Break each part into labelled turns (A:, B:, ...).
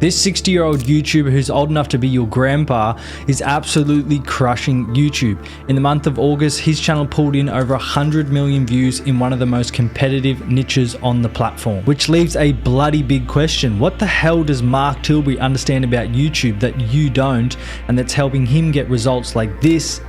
A: This 60-year-old YouTuber who's old enough to be your grandpa is absolutely crushing YouTube. In the month of August, his channel pulled in over 100 million views in one of the most competitive niches on the platform. Which leaves a bloody big question. What the hell does Mark Tilbury understand about YouTube that you don't, and that's helping him get results like this,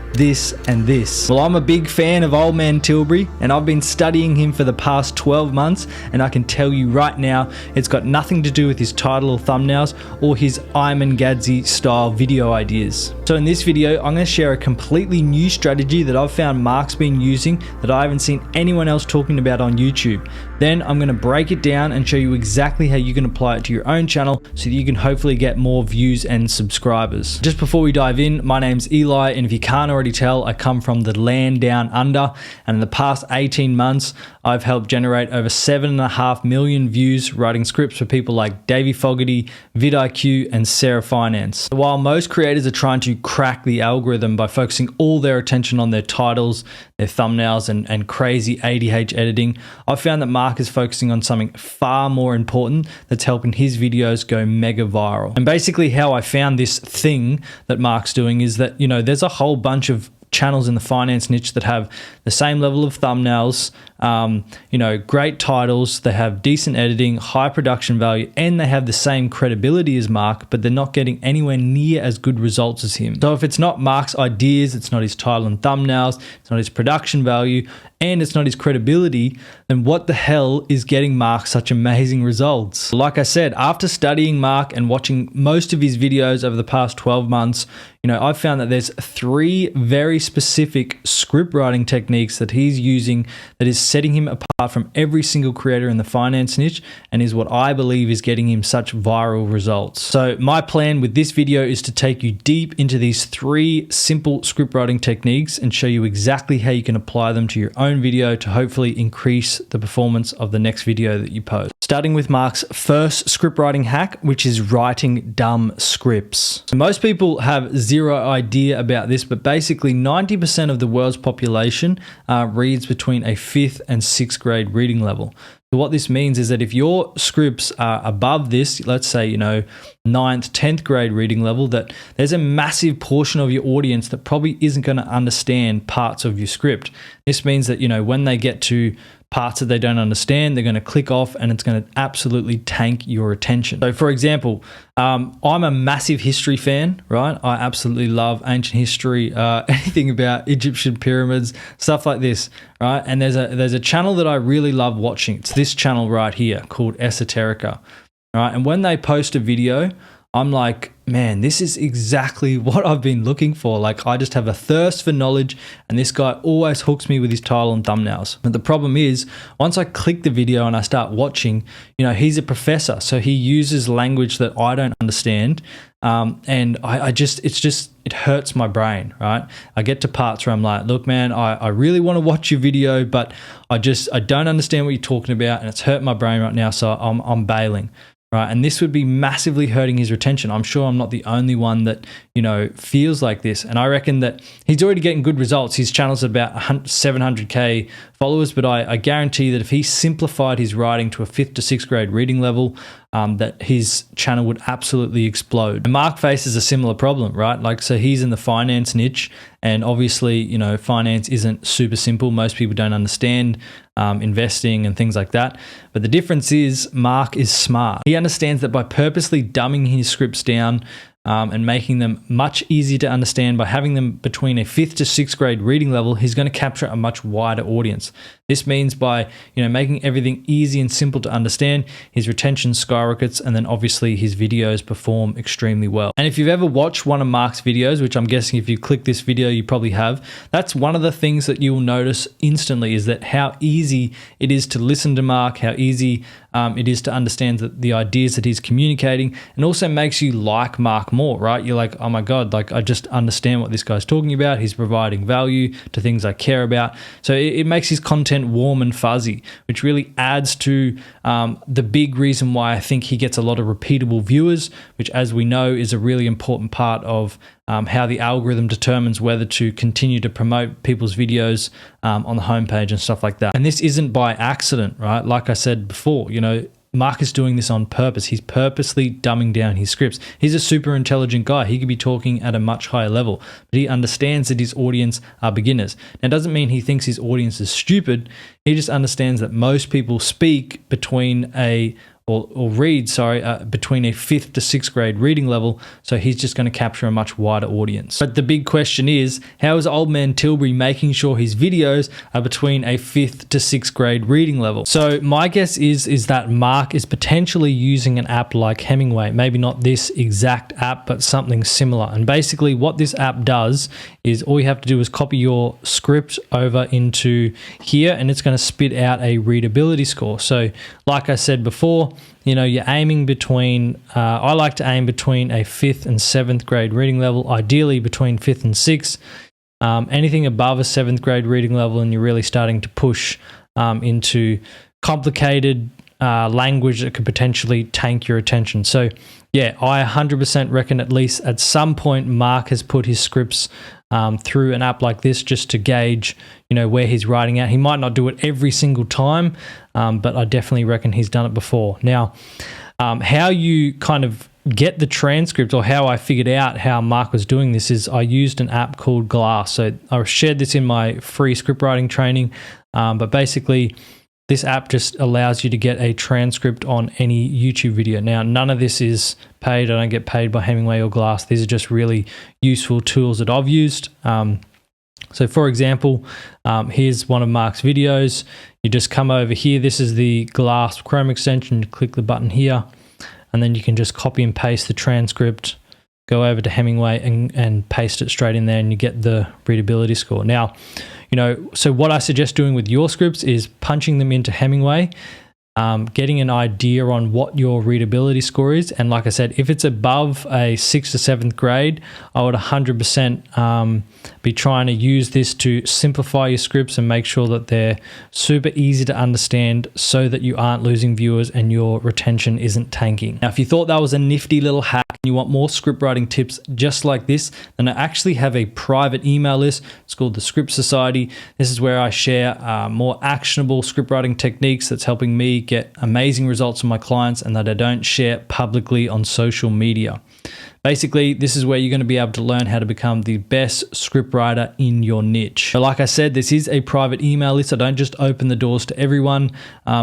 A: and this? Well, I'm a big fan of old man Tilbury, and I've been studying him for the past 12 months, and I can tell you right now, it's got nothing to do with his title or thumbnails or his Iman Gadzi style video ideas. So in this video, I'm going to share a completely new strategy that I've found Mark's been using that I haven't seen anyone else talking about on YouTube. Then I'm going to break it down and show you exactly how you can apply it to your own channel so that you can hopefully get more views and subscribers. Just before we dive in, my name's Eli, and if you can't already tell, I come from the land down under, and in the past 18 months, I've helped generate over 7.5 million views writing scripts for people like Davey Fogarty, vidIQ, and Sarah Finance. While most creators are trying to crack the algorithm by focusing all their attention on their titles, their thumbnails, and crazy ADH editing, I've found that Mark is focusing on something far more important that's helping his videos go mega viral. And basically how I found this thing that Mark's doing is that, there's a whole bunch of channels in the finance niche that have the same level of thumbnails, great titles, they have decent editing, high production value, and they have the same credibility as Mark, but they're not getting anywhere near as good results as him. So if it's not Mark's ideas, it's not his title and thumbnails, it's not his production value, and it's not his credibility, then what the hell is getting Mark such amazing results? Like I said, after studying Mark and watching most of his videos over the past 12 months, I've found that there's 3 very specific script writing techniques that he's using that is setting him apart from every single creator in the finance niche, and is what I believe is getting him such viral results. So my plan with this video is to take you deep into these 3 simple script writing techniques and show you exactly how you can apply them to your own video to hopefully increase the performance of the next video that you post. Starting with Mark's first script writing hack, which is writing dumb scripts. So most people have zero idea about this, but basically 90% of the world's population reads between a 5th and 6th grade reading level. So what this means is that if your scripts are above this, let's say, 9th, 10th grade reading level, that there's a massive portion of your audience that probably isn't going to understand parts of your script. This means that, when they get to parts that they don't understand, they're going to click off, and it's going to absolutely tank your attention. So for example, I'm a massive history fan, right? I absolutely love ancient history, anything about Egyptian pyramids, stuff like this, right? And there's a channel that I really love watching. It's this channel right here called Esoterica, right? And when they post a video, I'm like, man, this is exactly what I've been looking for. Like, I just have a thirst for knowledge, and this guy always hooks me with his title and thumbnails. But the problem is, once I click the video and I start watching, he's a professor, so he uses language that I don't understand, and it hurts my brain, right? I get to parts where I'm like, look, man, I really want to watch your video, but I don't understand what you're talking about, and it's hurt my brain right now, so I'm bailing. Right, and this would be massively hurting his retention. I'm sure I'm not the only one that, feels like this. And I reckon that he's already getting good results. His channel's at about 700K followers, but I guarantee that if he simplified his writing to a 5th to 6th grade reading level, that his channel would absolutely explode. And Mark faces a similar problem, right? Like, so he's in the finance niche, and obviously, finance isn't super simple. Most people don't understand investing and things like that. But the difference is Mark is smart. He understands that by purposely dumbing his scripts down and making them much easier to understand by having them between a 5th to 6th grade reading level, he's going to capture a much wider audience. This means by making everything easy and simple to understand, his retention skyrockets, and then obviously his videos perform extremely well. And if you've ever watched one of Mark's videos, which I'm guessing if you click this video you probably have, that's one of the things that you will notice instantly, is that how easy it is to listen to Mark, how easy it is to understand the ideas that he's communicating, and also makes you like Mark more, right? You're like, oh my God, like, I just understand what this guy's talking about. He's providing value to things I care about. So it makes his content warm and fuzzy, which really adds to the big reason why I think he gets a lot of repeatable viewers, which, as we know, is a really important part of how the algorithm determines whether to continue to promote people's videos on the homepage and stuff like that. And this isn't by accident, right? Like I said before, Mark is doing this on purpose. He's purposely dumbing down his scripts. He's a super intelligent guy. He could be talking at a much higher level, but he understands that his audience are beginners. Now, it doesn't mean he thinks his audience is stupid. He just understands that most people speak between read between a 5th to 6th grade reading level, so he's just going to capture a much wider audience. But the big question is, how is old man Tilbury making sure his videos are between a 5th to 6th grade reading level? So my guess is that Mark is potentially using an app like Hemingway, maybe not this exact app, but something similar. And basically what this app does is all you have to do is copy your script over into here, and it's going to spit out a readability score. So like I said before, you're aiming between, I like to aim between a 5th and 7th grade reading level, ideally between 5th and 6th. Anything above a 7th grade reading level and you're really starting to push into complicated language that could potentially tank your attention. So yeah, I 100% reckon at least at some point Mark has put his scripts through an app like this just to gauge, where he's writing at. He might not do it every single time, but I definitely reckon he's done it before. Now, how you kind of get the transcript, or how I figured out how Mark was doing this, is I used an app called Glass. So I shared this in my free script writing training, but basically this app just allows you to get a transcript on any YouTube video. Now, none of this is paid. I don't get paid by Hemingway or Glass. These are just really useful tools that I've used. So for example, here's one of Mark's videos. You just come over here. This is the Glass Chrome extension. You click the button here, and then you can just copy and paste the transcript, go over to Hemingway and paste it straight in there, and you get the readability score. Now, so what I suggest doing with your scripts is punching them into Hemingway, getting an idea on what your readability score is. And like I said, if it's above a 6th to 7th grade, I would 100% be trying to use this to simplify your scripts and make sure that they're super easy to understand so that you aren't losing viewers and your retention isn't tanking. Now, if you thought that was a nifty little hack and you want more script writing tips just like this, then I actually have a private email list. It's called the Script Society. This is where I share more actionable script writing techniques that's helping me get amazing results from my clients and that I don't share publicly on social media. Basically, this is where you're going to be able to learn how to become the best scriptwriter in your niche. So like I said, this is a private email list. I don't just open the doors to everyone.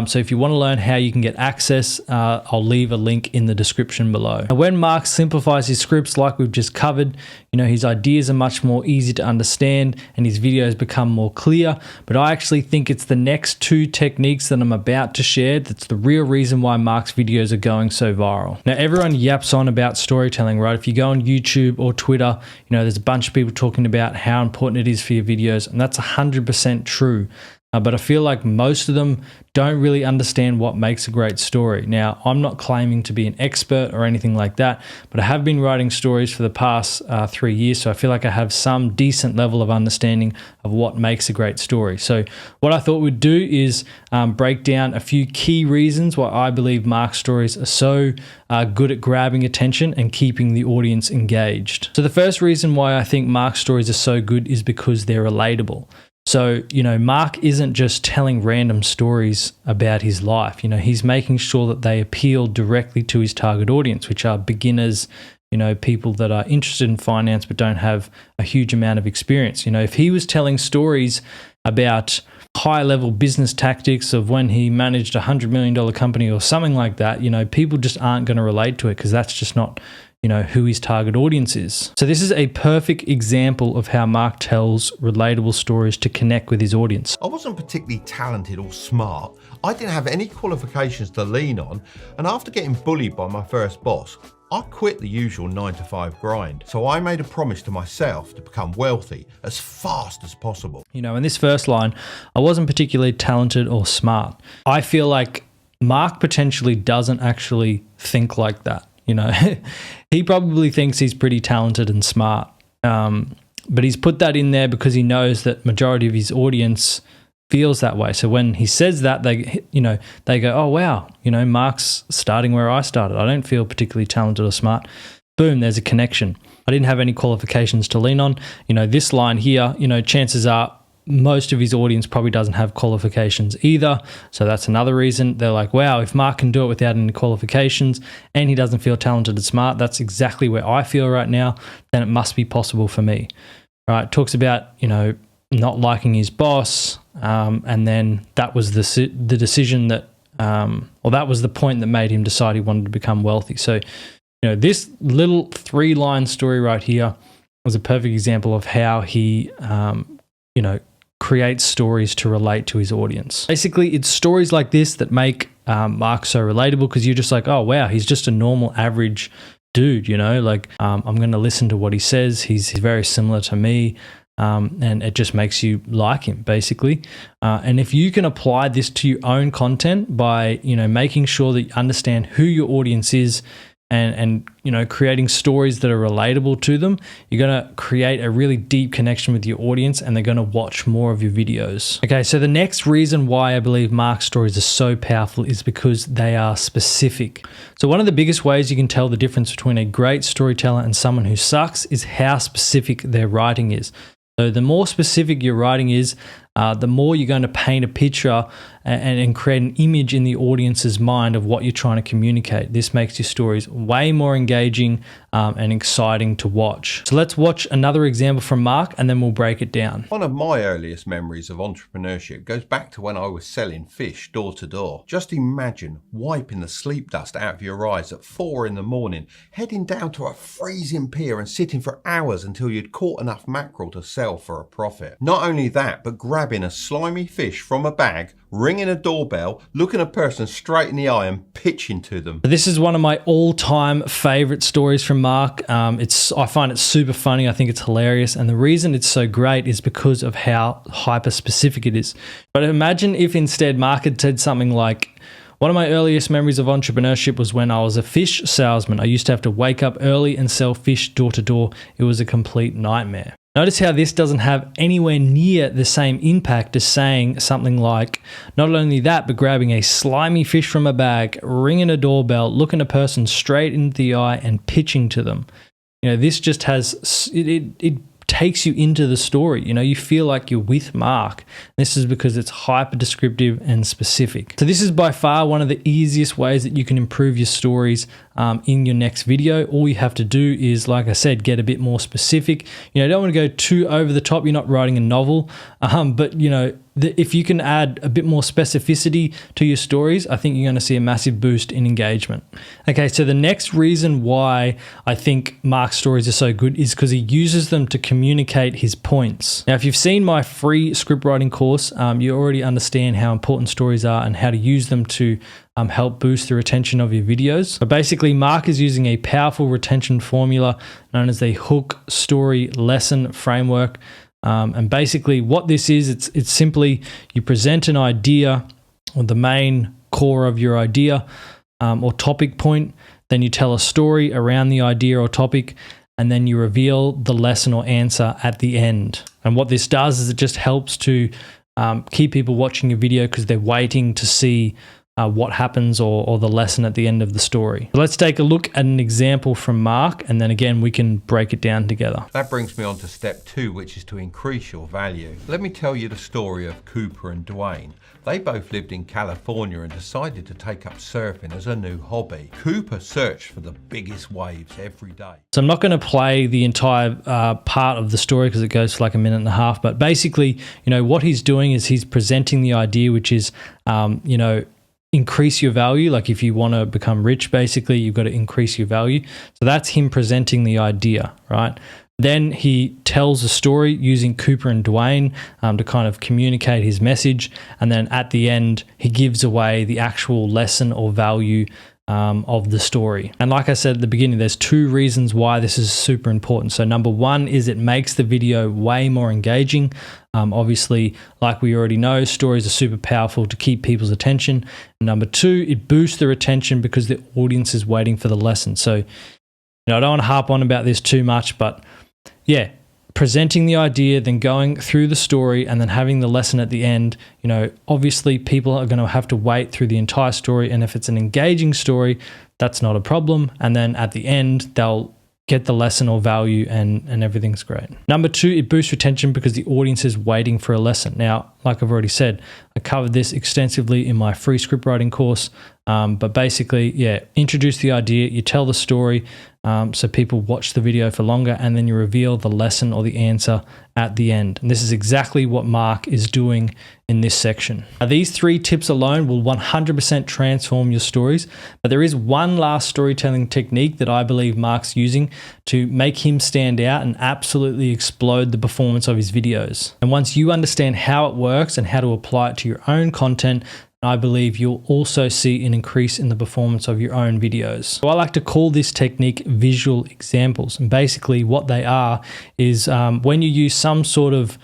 A: So if you want to learn how you can get access, I'll leave a link in the description below. Now, when Mark simplifies his scripts like we've just covered, his ideas are much more easy to understand and his videos become more clear. But I actually think it's the next two techniques that I'm about to share that's the real reason why Mark's videos are going so viral. Now, everyone yaps on about storytelling, right? If you go on YouTube or Twitter, there's a bunch of people talking about how important it is for your videos, and that's 100% true. But I feel like most of them don't really understand what makes a great story. Now, I'm not claiming to be an expert or anything like that, but I have been writing stories for the past 3 years, so I feel like I have some decent level of understanding of what makes a great story. So what I thought we'd do is break down a few key reasons why I believe Mark's stories are so good at grabbing attention and keeping the audience engaged. So the first reason why I think Mark's stories are so good is because they're relatable. So, Mark isn't just telling random stories about his life. He's making sure that they appeal directly to his target audience, which are beginners, people that are interested in finance but don't have a huge amount of experience. If he was telling stories about high-level business tactics of when he managed a $100 million company or something like that, people just aren't going to relate to it because that's just not who his target audience is. So this is a perfect example of how Mark tells relatable stories to connect with his audience.
B: I wasn't particularly talented or smart. I didn't have any qualifications to lean on, and after getting bullied by my first boss, I quit the usual 9-to-5 grind. So I made a promise to myself to become wealthy as fast as possible.
A: In this first line, I wasn't particularly talented or smart. I feel like Mark potentially doesn't actually think like that. He probably thinks he's pretty talented and smart, but he's put that in there because he knows that majority of his audience feels that way. So when he says that, they go, oh, wow, Mark's starting where I started. I don't feel particularly talented or smart. Boom, there's a connection. I didn't have any qualifications to lean on. This line here, chances are most of his audience probably doesn't have qualifications either. So that's another reason. They're like, wow, if Mark can do it without any qualifications and he doesn't feel talented and smart, that's exactly where I feel right now, then it must be possible for me. Right? Talks about, not liking his boss, and then that was the decision that, or that was the point that made him decide he wanted to become wealthy. So, this little 3-line story right here was a perfect example of how he, creates stories to relate to his audience. Basically, it's stories like this that make Mark so relatable, because you're just like, oh, wow, he's just a normal, average dude, I'm going to listen to what he says. He's very similar to me. And it just makes you like him, basically. And if you can apply this to your own content by, making sure that you understand who your audience is and creating stories that are relatable to them, you're going to create a really deep connection with your audience, and they're going to watch more of your videos. Okay, so the next reason why I believe Mark's stories are so powerful is because they are specific. So one of the biggest ways you can tell the difference between a great storyteller and someone who sucks is how specific their writing is. So the more specific your writing is, the more you're going to paint a picture and create an image in the audience's mind of what you're trying to communicate. This makes your stories way more engaging and exciting to watch. So let's watch another example from Mark, and then we'll break it down.
B: One of my earliest memories of entrepreneurship goes back to when I was selling fish door to door. Just imagine wiping the sleep dust out of your eyes at 4 in the morning, heading down to a freezing pier and sitting for hours until you'd caught enough mackerel to sell for a profit. Not only that, but grabbing a slimy fish from a bag, ringing a doorbell, looking a person straight in the eye and pitching to them.
A: This is one of my all-time favorite stories from Mark. I find it super funny. I think it's hilarious. And the reason it's so great is because of how hyper-specific it is. But imagine if instead Mark had said something like, one of my earliest memories of entrepreneurship was when I was a fish salesman. I used to have to wake up early and sell fish door to door. It was a complete nightmare. Notice how this doesn't have anywhere near the same impact as saying something like, not only that, but grabbing a slimy fish from a bag, ringing a doorbell, looking a person straight into the eye and pitching to them. This just has, it takes you into the story. You feel like you're with Mark. This is because it's hyper descriptive and specific. So this is by far one of the easiest ways that you can improve your stories in your next video. All you have to do is, like I said, get a bit more specific. You don't want to go too over the top. You're not writing a novel, but if you can add a bit more specificity to your stories, I think you're going to see a massive boost in engagement. Okay, so the next reason why I think Mark's stories are so good is because he uses them to communicate his points. Now, if you've seen my free script writing course, you already understand how important stories are and how to use them to help boost the retention of your videos. But basically, Mark is using a powerful retention formula known as the hook story lesson framework. And basically what this is, it's simply you present an idea or the main core of your idea or topic point, then you tell a story around the idea or topic, and then you reveal the lesson or answer at the end. And what this does is it just helps to keep people watching your video because they're waiting to see what happens or the lesson at the end of the story. So let's take a look at an example from Mark, and then again we can break it down together.
B: That brings me on to step 2, which is to increase your value. Let me tell you the story of Cooper and Dwayne. They both lived in California and decided to take up surfing as a new hobby. Cooper searched for the biggest waves every day.
A: So I'm not going to play the entire part of the story because it goes for like a minute and a half, but basically, what he's doing is he's presenting the idea, which is, increase your value. Like if you want to become rich, basically, you've got to increase your value. So that's him presenting the idea, right? Then he tells a story using Cooper and Dwayne to kind of communicate his message. And then at the end, he gives away the actual lesson or value of the story. And like I said at the beginning, there's 2 reasons why this is super important. So number 1 is it makes the video way more engaging. Obviously, like we already know, stories are super powerful to keep people's attention. And number 2, it boosts the retention because the audience is waiting for the lesson. So, I don't want to harp on about this too much, but yeah, presenting the idea, then going through the story and then having the lesson at the end, obviously people are going to have to wait through the entire story. And if it's an engaging story, that's not a problem. And then at the end, they'll get the lesson or value, and everything's great. Number 2, it boosts retention because the audience is waiting for a lesson. Now, like I've already said, I covered this extensively in my free script writing course, but basically, yeah, introduce the idea, you tell the story, so people watch the video for longer, and then you reveal the lesson or the answer at the end. And this is exactly what Mark is doing in this section. Now, these 3 tips alone will 100% transform your stories, but there is one last storytelling technique that I believe Mark's using to make him stand out and absolutely explode the performance of his videos. And once you understand how it works and how to apply it to your own content, I believe you'll also see an increase in the performance of your own videos. So I like to call this technique visual examples. And basically what they are is when you use some sort of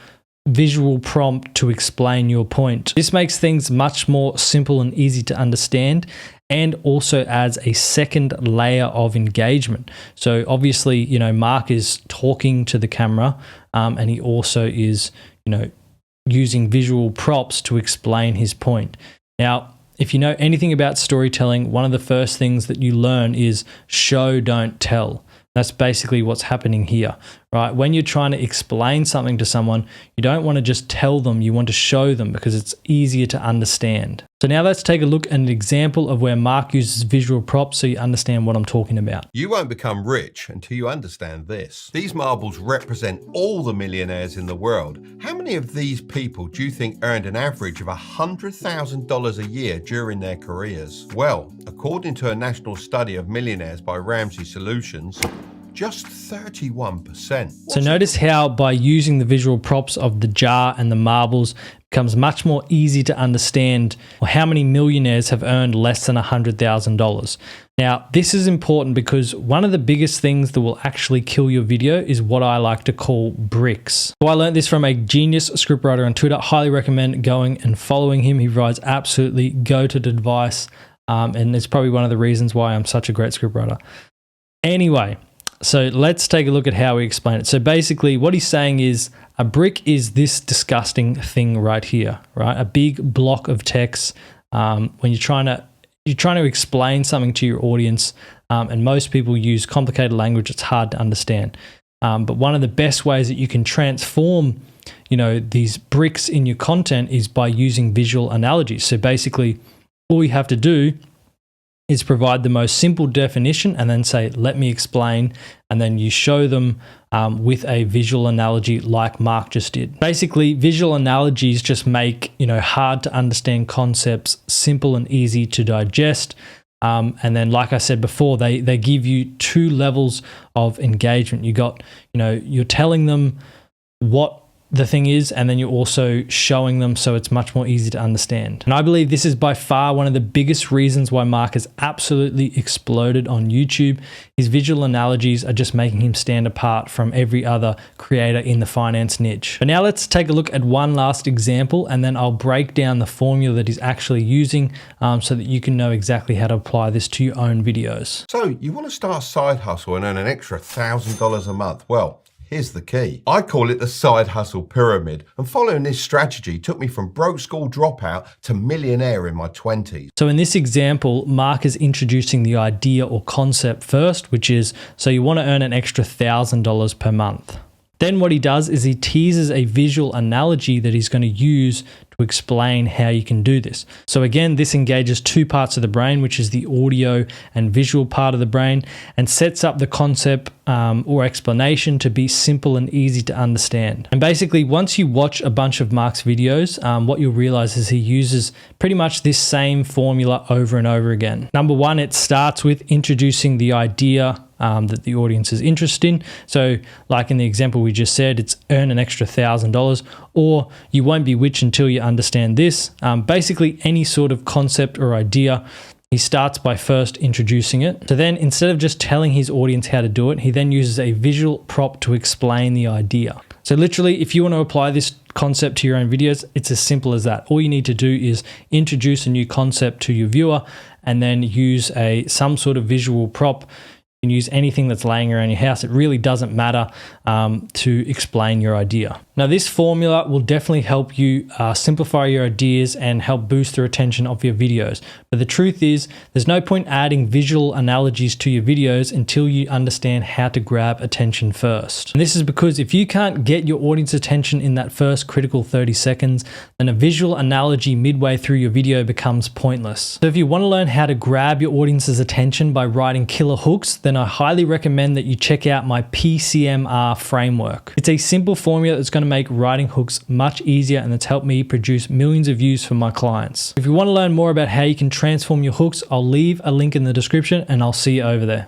A: visual prompt to explain your point. This makes things much more simple and easy to understand, and also adds a second layer of engagement. So obviously, you know, Mark is talking to the camera, and he also is, you know, using visual props to explain his point. Now, if you know anything about storytelling, one of the first things that you learn is show, don't tell. That's basically what's happening here, right? When you're trying to explain something to someone, you don't want to just tell them, you want to show them because it's easier to understand. So now let's take a look at an example of where Mark uses visual props so you understand what I'm talking about.
B: You won't become rich until you understand this. These marbles represent all the millionaires in the world. How many of these people do you think earned an average of $100,000 a year during their careers? Well, according to a national study of millionaires by Ramsey Solutions, just 31%.
A: So notice how by using the visual props of the jar and the marbles, it becomes much more easy to understand how many millionaires have earned less than $100,000. Now, this is important because one of the biggest things that will actually kill your video is what I like to call bricks. So I learned this from a genius scriptwriter on Twitter. Highly recommend going and following him. He provides absolutely goated advice, and it's probably one of the reasons why I'm such a great scriptwriter. Anyway, so let's take a look at how we explain it. So basically what he's saying is a brick is this disgusting thing right here, right? A big block of text. When you're trying to explain something to your audience, and most people use complicated language, it's hard to understand. But one of the best ways that you can transform, you know, these bricks in your content is by using visual analogies. So basically all you have to do is provide the most simple definition and then say, let me explain, and then you show them with a visual analogy like Mark just did. Basically, visual analogies just make, you know, hard to understand concepts simple and easy to digest. And then, like I said before, they give you 2 levels of engagement. You got, you know, you're telling them what the thing is, and then you're also showing them, so it's much more easy to understand. And I believe this is by far one of the biggest reasons why Mark has absolutely exploded on YouTube. His visual analogies are just making him stand apart from every other creator in the finance niche. But now let's take a look at one last example, and then I'll break down the formula that he's actually using so that you can know exactly how to apply this to your own videos.
B: So you want to start a side hustle and earn an extra $1,000 a month? Well, here's the key. I call it the side hustle pyramid, and following this strategy took me from broke school dropout to millionaire in my 20s.
A: So in this example, Mark is introducing the idea or concept first, which is, so you want to earn an extra $1,000 per month. Then what he does is he teases a visual analogy that he's going to use to explain how you can do this. So again, this engages 2 parts of the brain, which is the audio and visual part of the brain, and sets up the concept or explanation to be simple and easy to understand. And basically, once you watch a bunch of Mark's videos, what you'll realize is he uses pretty much this same formula over and over again. Number 1, it starts with introducing the idea that the audience is interested in. So like in the example we just said, it's earn an extra $1,000, or you won't be rich until you understand this. Basically any sort of concept or idea, he starts by first introducing it. So then instead of just telling his audience how to do it, he then uses a visual prop to explain the idea. So literally, if you want to apply this concept to your own videos, it's as simple as that. All you need to do is introduce a new concept to your viewer and then use some sort of visual prop. You can use anything that's laying around your house. It really doesn't matter to explain your idea. Now, this formula will definitely help you simplify your ideas and help boost the retention of your videos. But the truth is, there's no point adding visual analogies to your videos until you understand how to grab attention first. And this is because if you can't get your audience attention in that first critical 30 seconds, then a visual analogy midway through your video becomes pointless. So if you want to learn how to grab your audience's attention by writing killer hooks, then I highly recommend that you check out my PCMR framework. It's a simple formula that's going to make writing hooks much easier, and it's helped me produce millions of views for my clients. If you want to learn more about how you can transform your hooks, I'll leave a link in the description and I'll see you over there.